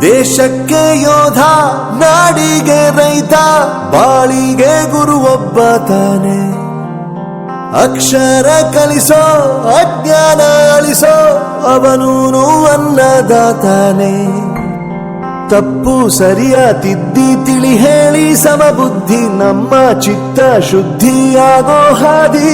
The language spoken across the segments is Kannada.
ದೇಶಕ್ಕೆ ಯೋಧ, ನಾಡಿಗೆ ರೈತ, ಬಾಳಿಗೆ ಗುರು ಒಬ್ಬ ತಾನೆ. ಅಕ್ಷರ ಕಲಿಸೋ, ಅಜ್ಞಾನ ಅಳಿಸೋ, ಅವನೂನು ಅನ್ನದಾತಾನೆ. ತಪ್ಪು ಸರಿಯ ತಿದ್ದಿ ತಿಳಿ ಹೇಳಿ ಸಮಬುದ್ಧಿ, ನಮ್ಮ ಚಿತ್ತ ಶುದ್ಧಿಯಾಗೋ ಹಾದಿ.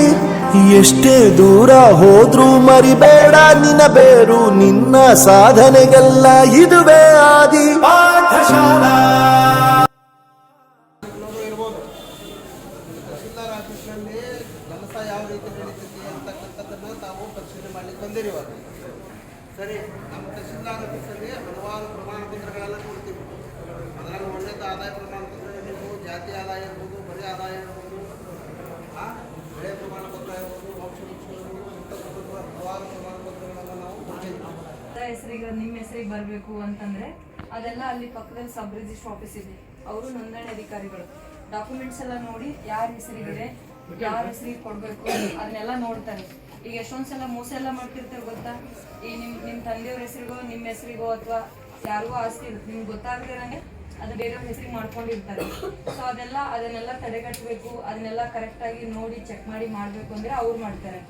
ಎಷ್ಟೇ ದೂರ ಹೋದ್ರೂ ಮರಿಬೇಡ ನಿನ್ನ ಬೇರು, ನಿನ್ನ ಸಾಧನೆಗೆಲ್ಲ ಇದುವೇ ಆದಿ. ಪಾಠಶಾಲಾ ಕೆಲಸ ಯಾವ ರೀತಿ ನಡೀತೈತಿ ಅಂತಕ್ಕಂಥದ್ದನ್ನು ತಾವು ಪರಿಶೀಲನೆ ಮಾಡಲಿಕ್ಕೆ ಬಂದಿರುವಾಗ ಸರಿ. ನಮ್ಮ ತಹಶೀಲ್ದಾರ್ ಆಫೀಸಲ್ಲಿ ಹಲವಾರು ಪ್ರಮಾಣ ಪತ್ರಗಳೆಲ್ಲ ಕೊಡ್ತೀವಿ. ಅದರಲ್ಲಿ ಒಳ್ಳೆಯದು ಆದಾಯ ಪ್ರಮಾಣ ಪತ್ರ ಇರ್ಬೋದು, ಜಾತಿ ಆದಾಯ ಇರ್ಬೋದು, ಬರೀ ಆದಾಯ ಇರ್ಬೋದು, ಬೆಳೆ ಪ್ರಮಾಣ ಪತ್ರ ಇರ್ಬೋದು, ಮೋಕ್ಷ ಇರ್ಬೋದು, ಹಲವಾರು ಪ್ರಮಾಣ ಪತ್ರಗಳನ್ನು ನಾವು ಕೊಡ್ತೀವಿ. ಹೆಸರಿಗೆ ನಿಮ್ಮ ಹೆಸರಿಗೆ ಬರಬೇಕು ಅಂತಂದ್ರೆ ಅದೆಲ್ಲ ಅಲ್ಲಿ ಪಕ್ಕದಲ್ಲಿ ಸಬ್ ರಿಜಿಸ್ಟರ್ ಆಫೀಸ್ ಇದೆ, ಅವರು ನೋಂದಣಿ ಅಧಿಕಾರಿಗಳು ಡಾಕ್ಯುಮೆಂಟ್ಸ್ ಎಲ್ಲ ನೋಡಿ ಯಾರ ಹೆಸರಿಗಿದೆ, ಯಾರ ಹೆಸರಿಗೆ ಕೊಡಬೇಕು ಅದನ್ನೆಲ್ಲ ನೋಡ್ತಾರೆ. ಈಗ ಎಷ್ಟೊಂದು ಸಲ ಮೋಸ ಎಲ್ಲ ಮಾಡ್ತಿರ್ತಾರೆ ಗೊತ್ತಾ. ಈ ನಿಮ್ಮ ತಂದೆಯವ್ರ ಹೆಸರಿಗೋ ನಿಮ್ಮ ಹೆಸರಿಗೋ ಅಥವಾ ಯಾರಿಗೋ ಆಸ್ತಿ ಇರುತ್ತೆ, ನಿಮ್ಗೆ ಗೊತ್ತಾಗದಿರಂಗೆ ಅದು ಬೇರೆಯವ್ರ ಹೆಸರಿಗೆ ಮಾಡ್ಕೊಂಡಿರ್ತಾರೆ. ಸೊ ಅದನ್ನೆಲ್ಲ ತಡೆಗಟ್ಟಬೇಕು, ಅದನ್ನೆಲ್ಲ ಕರೆಕ್ಟಾಗಿ ನೋಡಿ ಚೆಕ್ ಮಾಡಿ ಮಾಡಬೇಕು ಅಂದರೆ ಅವ್ರು ಮಾಡ್ತಾರೆ.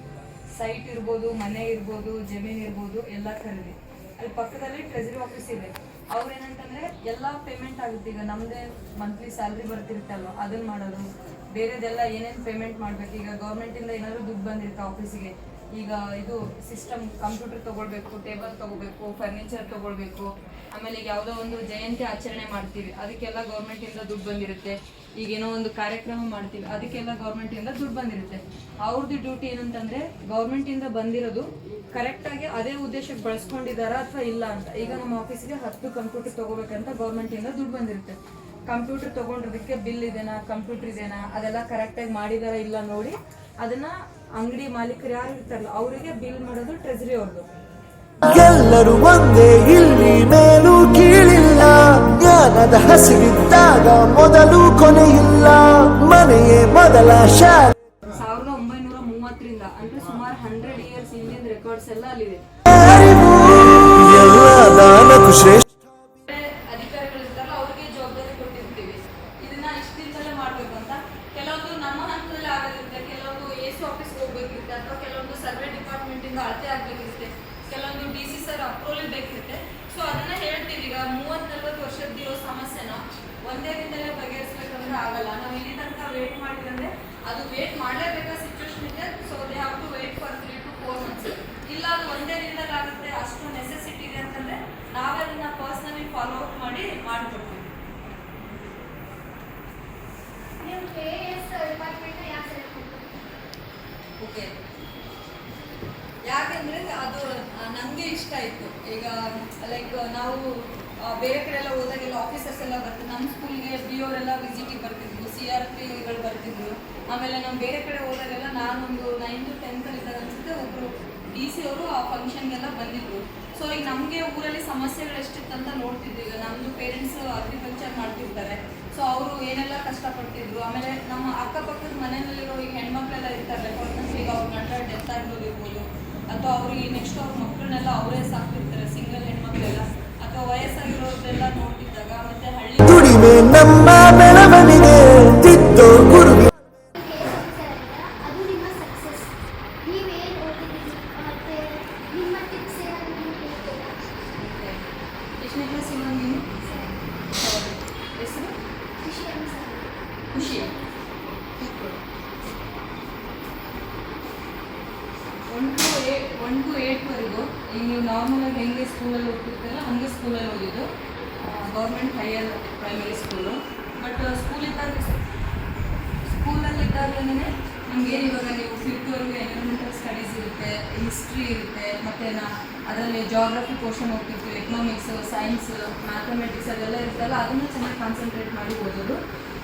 ಸೈಟ್ ಇರ್ಬೋದು, ಮನೆ ಇರ್ಬೋದು, ಜಮೀನು ಇರ್ಬೋದು, ಎಲ್ಲ ಖರೀದಿ. ಅಲ್ಲಿ ಪಕ್ಕದಲ್ಲಿ ಟ್ರೆಜರಿ ಆಫೀಸ್ ಇದೆ. ಅವ್ರು ಏನಂತಂದ್ರೆ ಎಲ್ಲ ಪೇಮೆಂಟ್ ಆಗುತ್ತೆ. ಈಗ ನಮ್ದೇ ಮಂತ್ಲಿ ಸ್ಯಾಲ್ರಿ ಬರ್ತಿರುತ್ತಲ್ವ, ಅದನ್ನ ಮಾಡೋದು, ಬೇರೆದೆಲ್ಲ ಏನೇನು ಪೇಮೆಂಟ್ ಮಾಡ್ಬೇಕು. ಈಗ ಗೌರ್ಮೆಂಟಿಂದ ಏನಾದ್ರು ದುಡ್ಡು ಬಂದಿರುತ್ತೆ ಆಫೀಸಿಗೆ, ಈಗ ಇದು ಸಿಸ್ಟಮ್ ಕಂಪ್ಯೂಟರ್ ತೊಗೊಳ್ಬೇಕು, ಟೇಬಲ್ ತೊಗೋಬೇಕು, ಫರ್ನಿಚರ್ ತೊಗೊಳ್ಬೇಕು, ಆಮೇಲೆ ಈಗ ಯಾವುದೋ ಒಂದು ಜಯಂತಿ ಆಚರಣೆ ಮಾಡ್ತೀವಿ, ಅದಕ್ಕೆಲ್ಲ ಗೌರ್ಮೆಂಟಿಂದ ದುಡ್ಡು ಬಂದಿರುತ್ತೆ. ಈಗೇನೋ ಒಂದು ಕಾರ್ಯಕ್ರಮ ಮಾಡ್ತೀವಿ, ಅದಕ್ಕೆಲ್ಲ ಗೌರ್ಮೆಂಟಿಂದ ದುಡ್ಡು ಬಂದಿರುತ್ತೆ. ಅವ್ರದ್ದು ಡ್ಯೂಟಿ ಏನಂತಂದ್ರೆ ಗೌರ್ಮೆಂಟಿಂದ ಬಂದಿರೋದು ಕರೆಕ್ಟಾಗಿ ಅದೇ ಉದ್ದೇಶಕ್ಕೆ ಬಳಸ್ಕೊಂಡಿದ್ದಾರಾ ಅಥವಾ ಇಲ್ಲ ಅಂತ. ಈಗ ನಮ್ಮ ಆಫೀಸಿಗೆ 10 ಕಂಪ್ಯೂಟರ್ ತೊಗೋಬೇಕಂತ ಗೌರ್ಮೆಂಟಿಂದ ದುಡ್ಡು ಬಂದಿರುತ್ತೆ. ಕಂಪ್ಯೂಟರ್ ತೊಗೊಂಡಿರೋದಕ್ಕೆ ಬಿಲ್ ಇದೆನಾ, ಕಂಪ್ಯೂಟರ್ ಇದೆನಾ, ಅದೆಲ್ಲ ಕರೆಕ್ಟಾಗಿ ಮಾಡಿದಾರಾ ಇಲ್ಲ ನೋಡಿ ಅದನ್ನ ಅಂಗಡಿ ಮಾಲೀಕರು ಯಾರು ಇರ್ತಾರಲ್ಲ ಅವರಿಗೆ ಬಿಲ್ ಮಾಡೋದು ಟ್ರೆಜರಿ ಅವ್ರದ್ದು. ಎಲ್ಲರೂ ಒಂದೇ, ಇಲ್ಲಿ ಮೇಲೂ ಕೀಳಿಲ್ಲ, ಜ್ಞಾನದ ಹಸಿವಿದ್ದಾಗ ಮೊದಲು ಕೊನೆಯಿಲ್ಲ, ಮನೆಯೇ ಮೊದಲ ಶಾಲೆ. 1930ರಿಂದ ಅಂದ್ರೆ ಸುಮಾರು 100 ಇಯರ್ಸ್ ಇಂಡಿಯನ್ ರೆಕಾರ್ಡ್ಸ್ ಎಲ್ಲ ಅಲ್ಲಿದೆ. ಅಧಿಕಾರಿಗಳು ಇರ್ತಾರಲ್ಲ ಅವ್ರಿಗೆ ಜವಾಬ್ದಾರಿ ಕೊಟ್ಟಿರ್ತೀವಿ, ಇದನ್ನ ಇಷ್ಟು ದಿನದಲ್ಲೇ ಮಾಡ್ಬೇಕು ಅಂತ. ಕೆಲವೊಂದು ನಮ್ಮ ಹಂತದಲ್ಲಿ ಆಗೋದಿರುತ್ತೆ, ಕೆಲವೊಂದು ಎಸ್ ಆಫೀಸ್ಗೆ ಹೋಗ್ಬೇಕಿರುತ್ತೆ, ಅಥವಾ ಕೆಲವೊಂದು ಸರ್ವೆ ಡಿಪಾರ್ಟ್ಮೆಂಟ್ ಇಂದ ಅಳತೆ ಆಗ್ಬೇಕಿರುತ್ತೆ, ಕೆಲವೊಂದು DC ಸರ್ ಅಪ್ರೂವಲ್ ಬೇಕಿರುತ್ತೆ. ಸೊ ಅದನ್ನ ಹೇಳ್ತೀವಿ. ಈಗ 30-40 ವರ್ಷದ ಸಮಸ್ಯೆನ ಒಂದೇ ದಿನದಲ್ಲೇ ಬಗೆಹರಿಸಬೇಕಂದ್ರೆ ಆಗಲ್ಲ. ನಾವು ಇಲ್ಲಿ ತನಕ ವೇಟ್ ಮಾಡಿದ್ರೆ ಅದು ವೇಟ್ ಮಾಡಲೇಬೇಕಾದ ಸಿಚುವೇಶನ್ ಇದೆ. So they have to wait for 3 to 4 months. ಇಲ್ಲ ಅದು ಒಂದೇ ದಿನದಲ್ಲಿ ಆಗುತ್ತೆ, ಅಷ್ಟು ನೆಸೆಸಿಟಿ ಇದೆ ಅಂತಂದ್ರೆ ನಾವೇ ಅದನ್ನ ಪರ್ಸನಲಿ ಫಾಲೋ ಅಪ್ ಮಾಡಿ ಮಾಡಿಕೊಡ್ತೀವಿ. ಓಕೆ, ಯಾಕೆಂದ್ರೆ ಅದು ನಮಗೆ ಇಷ್ಟ ಇತ್ತು. ಈಗ ಲೈಕ್ ನಾವು ಬೇರೆ ಕಡೆ ಎಲ್ಲ ಹೋದಾಗೆಲ್ಲ ಆಫೀಸರ್ಸ್ ಎಲ್ಲ ಬರ್ತಾರೆ ನಮ್ಮ ಸ್ಕೂಲ್ಗೆ, BO ಅವರೆಲ್ಲ ವಿಸಿಟಿಗೆ ಬರ್ತಿದ್ರು, CRPಗಳು ಬರ್ತಿದ್ರು. ಆಮೇಲೆ ನಾವು ಬೇರೆ ಕಡೆ ಹೋದಾಗೆಲ್ಲ ನಾನೊಂದು 9th 10th ಇದ್ದಾಗ ಅನ್ಸುತ್ತೆ ಒಬ್ರು DC ಅವರು ಆ ಫಂಕ್ಷನ್ಗೆಲ್ಲ ಬಂದಿದ್ರು. ಸೊ ಈಗ ನಮಗೆ ಊರಲ್ಲಿ ಸಮಸ್ಯೆಗಳು ಎಷ್ಟಿತ್ತಂತ ನೋಡ್ತಿದ್ವಿ. ಈಗ ನಮ್ಮದು ಪೇರೆಂಟ್ಸ್ ಅಗ್ರಿಕಲ್ಚರ್ ಮಾಡ್ತಿರ್ತಾರೆ, ಸೊ ಅವರು ಏನೆಲ್ಲ ಕಷ್ಟಪಡ್ತಿದ್ರು. ಆಮೇಲೆ ನಮ್ಮ ಅಕ್ಕಪಕ್ಕದ ಮನೆಯಲ್ಲಿರೋ ಈಗ ಹೆಣ್ಮಕ್ಳೆಲ್ಲ ಇರ್ತಾರೆ, ಫಾರ್ ಎಕ್ಸಾಂಪಲ್ ಈಗ ಅವ್ರ ಗಂಡ ಡೆತ್ ಆಗಿರೋದಿರ್ಬೋದು, ಅಥವಾ ಅವ್ರಿಗೆ ನೆಕ್ಸ್ಟ್ ಅವ್ರ ಮಕ್ಕಳನ್ನೆಲ್ಲ ಅವರೇ ಸಾಕ್ತಿರ್ತಾರೆ, ಸಿಂಗಲ್ ಹೆಣ್ಮಕ್ಳೆಲ್ಲ, ಅಥವಾ ವಯಸ್ಸಾಗಿರೋದೆಲ್ಲ ನೋಡ್ತಿದ್ದಾಗ ಮತ್ತೆ ದುಡಿಮೆ ನಮ್ಮ ಬೆಳವಣಿಗೆ ತಿದ್ದು ಗುರು. ಖುಷಿ 1 to 8ವರೆಗೂ ಈಗ ನೀವು ನಾರ್ಮಲಾಗಿ ಹೆಂಗೆ ಸ್ಕೂಲಲ್ಲಿ ಹೋಗ್ತಿರ್ತೀರಲ್ಲ ಹಂಗೆ ಸ್ಕೂಲಲ್ಲಿ ಓದಿದ್ದು, government higher primary school. But ಸ್ಕೂಲಲ್ಲಿದ್ದಾಗಲೇ ನಮಗೇನು ಇವಾಗ ನೀವು 5th ಎನ್ವಿರಾನ್ಮೆಂಟಲ್ ಸ್ಟಡೀಸ್ ಇರುತ್ತೆ, ಹಿಸ್ಟ್ರಿ ಇರುತ್ತೆ, ಮತ್ತು ಅದರಲ್ಲಿ ಜಾಗ್ರಫಿ ಪೋರ್ಷನ್ ಹೋಗ್ತಿರ್ತೀವಿ, ಎಕನಾಮಿಕ್ಸ್, ಸೈನ್ಸ್, ಮ್ಯಾಥಮೆಟಿಕ್ಸ್ ಅದೆಲ್ಲ ಇರುತ್ತಲ್ಲ, ಅದನ್ನು ಚೆನ್ನಾಗಿ ಕಾನ್ಸಂಟ್ರೇಟ್ ಮಾಡಿ ಓದೋದು.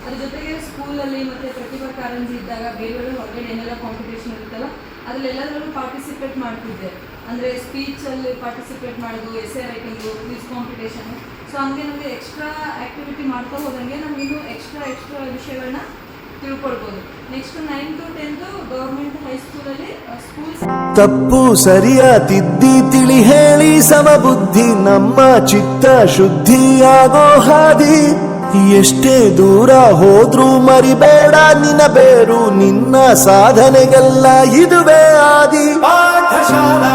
ಅದ್ರ ಜೊತೆಗೆ ಸ್ಕೂಲಲ್ಲಿ ಮತ್ತು ಪ್ರತಿಭಾ ಕಾರಂಜಿ ಇದ್ದಾಗ ಬೇರೆ ಹೊರಗಡೆ ಏನೆಲ್ಲ ಕಾಂಪಿಟೇಷನ್ ಇರುತ್ತಲ್ಲ ಅದರಲ್ಲೆಲ್ಲದರಲ್ಲೂ ಪಾರ್ಟಿಸಿಪೇಟ್ ಮಾಡ್ತಿದ್ದೆ. ಅಂದರೆ ಸ್ಪೀಚಲ್ಲಿ ಪಾರ್ಟಿಸಿಪೇಟ್ ಮಾಡೋದು, essay writing, quiz competition. So ಹಂಗೆ ನಮಗೆ ಎಕ್ಸ್ಟ್ರಾ ಆ್ಯಕ್ಟಿವಿಟಿ ಮಾಡ್ತಾ ಹೋದಂಗೆ ನಮಗಿನ್ನೂ ಎಕ್ಸ್ಟ್ರಾ ವಿಷಯಗಳನ್ನ ತಿಳ್ಕೊಳ್ಬೋದು. Next 9th to 10th government ಹೈಸ್ಕೂಲಲ್ಲಿ ಸ್ಕೂಲ್ ತಪ್ಪು ಸರಿಯ ತಿದ್ದಿ ತಿಳಿ ಹೇಳಿ ಸಮಬುದ್ಧಿ ನಮ್ಮ ಚಿತ್ತ ಶುದ್ಧಿಯಾಗೋ ಹಾದಿ. ಎಷ್ಟೇ ದೂರ ಹೋದ್ರೂ ಮರಿಬೇಡ ನಿನ್ನ ಬೇರು, ನಿನ್ನ ಸಾಧನೆಗೆಲ್ಲ ಇದುವೇ ಆದಿ. ಪಾಠಶಾಲಾ